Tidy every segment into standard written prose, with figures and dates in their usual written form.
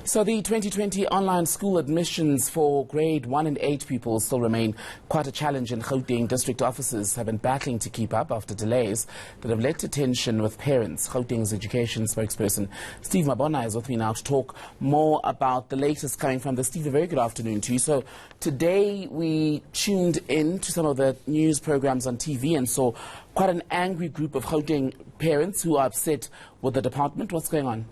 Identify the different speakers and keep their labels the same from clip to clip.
Speaker 1: So the 2020 online school admissions for grade 1 and 8 pupils still remain quite a challenge in Gauteng. District officers have been battling to keep up after delays that have led to tension with parents. Gauteng's education spokesperson Steve Mabona is with me now to talk more about the latest coming from the. Steve, a very good afternoon to you. So today we tuned in to some of the news programs on TV and saw quite an angry group of Gauteng parents who are upset with the department. What's going on?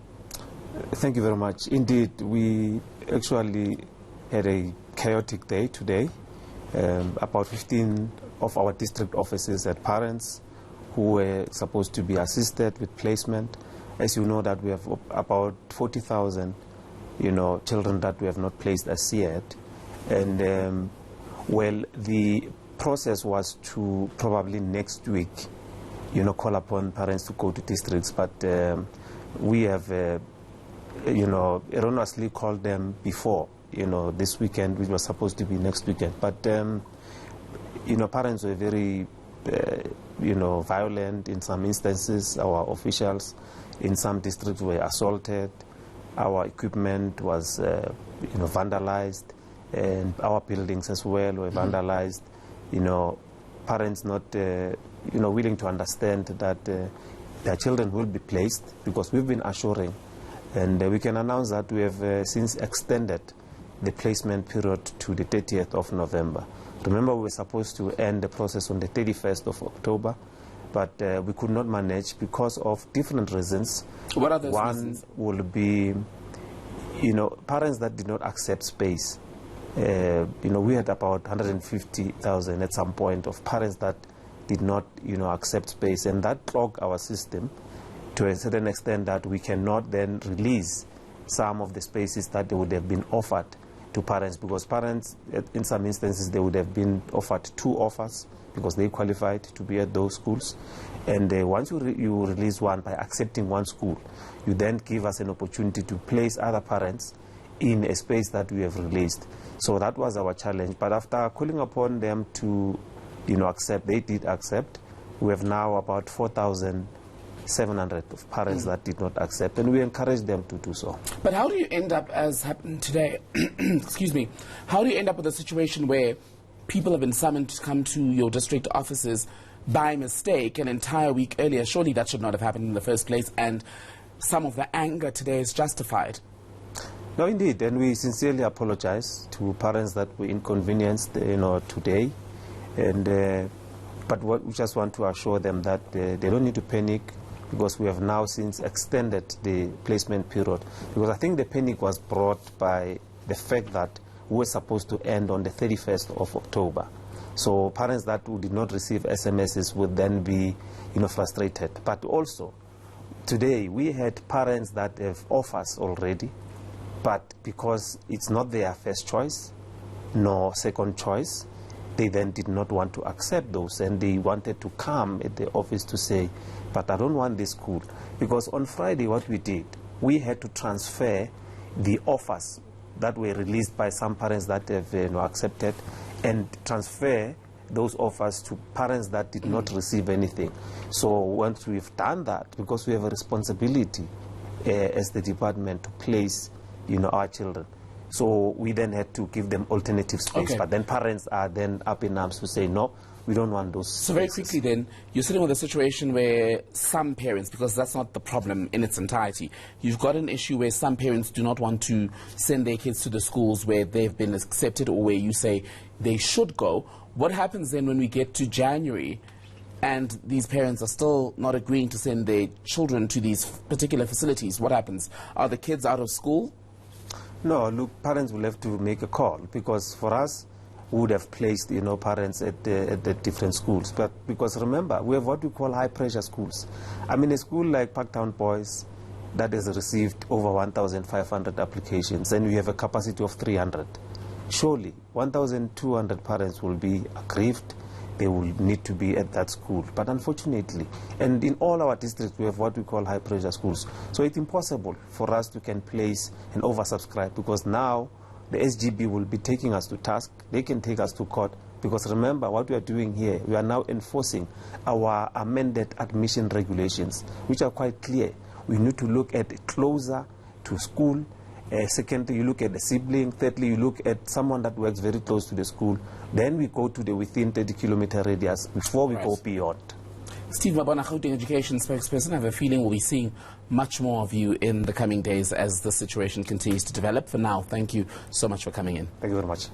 Speaker 2: Thank you very much. Indeed, we actually had a chaotic day today. About 15 of our district offices had parents who were supposed to be assisted with placement. As you know, that we have about 40,000, children that we have not placed as yet. And well, the process was to probably next week, call upon parents to go to districts, but we have erroneously called them before, this weekend, which was supposed to be next weekend. But, parents were very, violent in some instances. Our officials in some districts were assaulted. Our equipment was, vandalized, and our buildings as well were vandalized. Parents not, willing to understand that their children will be placed, because we've been assuring. And we can announce that we have since extended the placement period to the 30th of November. Remember, we were supposed to end the process on the 31st of October, but we could not manage because of different reasons.
Speaker 1: What are those reasons?
Speaker 2: One will be, parents that did not accept space. We had about 150,000 at some point of parents that did not, accept space, and that clogged our system to a certain extent that we cannot then release some of the spaces that they would have been offered to parents, because parents, in some instances, they would have been offered 2 offers because they qualified to be at those schools. And once you release one by accepting one school, you then give us an opportunity to place other parents in a space that we have released. So that was our challenge. But after calling upon them to, accept, they did accept. We have now about 4,700 of parents that did not accept, and we encourage them to do so.
Speaker 1: But how do you end up, as happened today, excuse me, how do you end up with a situation where people have been summoned to come to your district offices by mistake an entire week earlier? Surely that should not have happened in the first place, and some of the anger today is justified.
Speaker 2: No, indeed, and we sincerely apologize to parents that were inconvenienced, today, and but we just want to assure them that they don't need to panic, because we have now since extended the placement period. Because I think the panic was brought by the fact that we were supposed to end on the 31st of October. So parents that who did not receive SMSs would then be, frustrated. But also, today we had parents that have offers already, but because it's not their first choice, nor second choice, they then did not want to accept those, and they wanted to come at the office to say, but I don't want this school. Because on Friday what we did, we had to transfer the offers that were released by some parents that have accepted, and transfer those offers to parents that did not receive anything. So once we've done that, because we have a responsibility as the department to place our children, so we then had to give them alternative space. Okay. But then parents are then up in arms to say, no, we don't want those spaces.
Speaker 1: So very quickly then, you're sitting with a situation where some parents, because that's not the problem in its entirety, you've got an issue where some parents do not want to send their kids to the schools where they've been accepted, or where you say they should go. What happens then when we get to January and these parents are still not agreeing to send their children to these particular facilities? What happens? Are the kids out of school?
Speaker 2: No, look, parents will have to make a call, because for us, we would have placed, parents at the different schools. But because remember, we have what we call high-pressure schools. I mean, a school like Parktown Boys that has received over 1,500 applications, and we have a capacity of 300. Surely, 1,200 parents will be aggrieved. They will need to be at that school. But unfortunately, and in all our districts, we have what we call high-pressure schools. So it's impossible for us to can place and oversubscribe, because now the SGB will be taking us to task. They can take us to court, because remember what we are doing here, we are now enforcing our amended admission regulations, which are quite clear. We need to look at closer to school Secondly, you look at the sibling. Thirdly, you look at someone that works very close to the school. Then we go to the within 30-kilometer radius before we go beyond.
Speaker 1: Steve Mabona, Gauteng Education spokesperson, I have a feeling we'll be seeing much more of you in the coming days as the situation continues to develop. For now, thank you so much for coming in.
Speaker 2: Thank you very much.